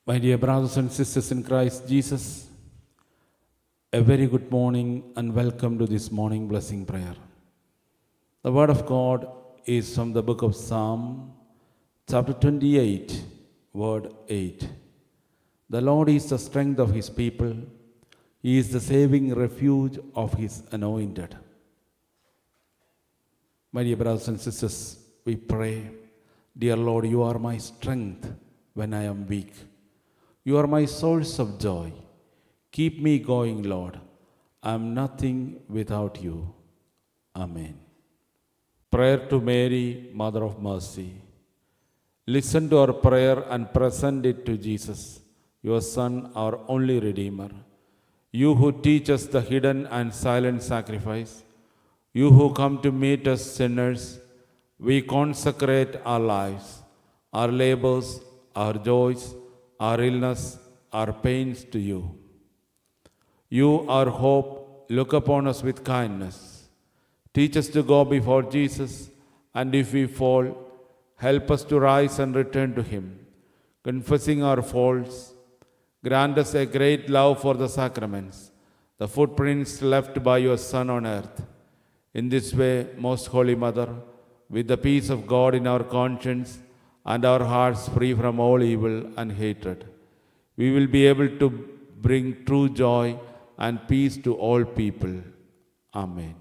My dear brothers and sisters in Christ Jesus, a very good morning and welcome to this morning blessing prayer. The Word of God is from the book of Psalm, chapter 28, word 8. The Lord is the strength of his people, he is the saving refuge of his anointed. My dear brothers and sisters, we pray, dear Lord, you are my strength when I am weak. You are my source of joy. Keep me going, Lord. I am nothing without you. Amen. Prayer to Mary, Mother of Mercy. Listen to our prayer and present it to Jesus, your Son, our only Redeemer. You who teach us the hidden and silent sacrifice, you who come to meet us sinners, we consecrate our lives, our labors, our joys, our illness, our pains to you. You, our hope, look upon us with kindness. Teach us to go before Jesus, and if we fall, help us to rise and return to him. Confessing our faults, grant us a great love for the sacraments, the footprints left by your Son on earth. In this way, Most Holy Mother, with the peace of God in our conscience and our hearts free from all evil and hatred, we will be able to bring true joy and peace to all people. Amen.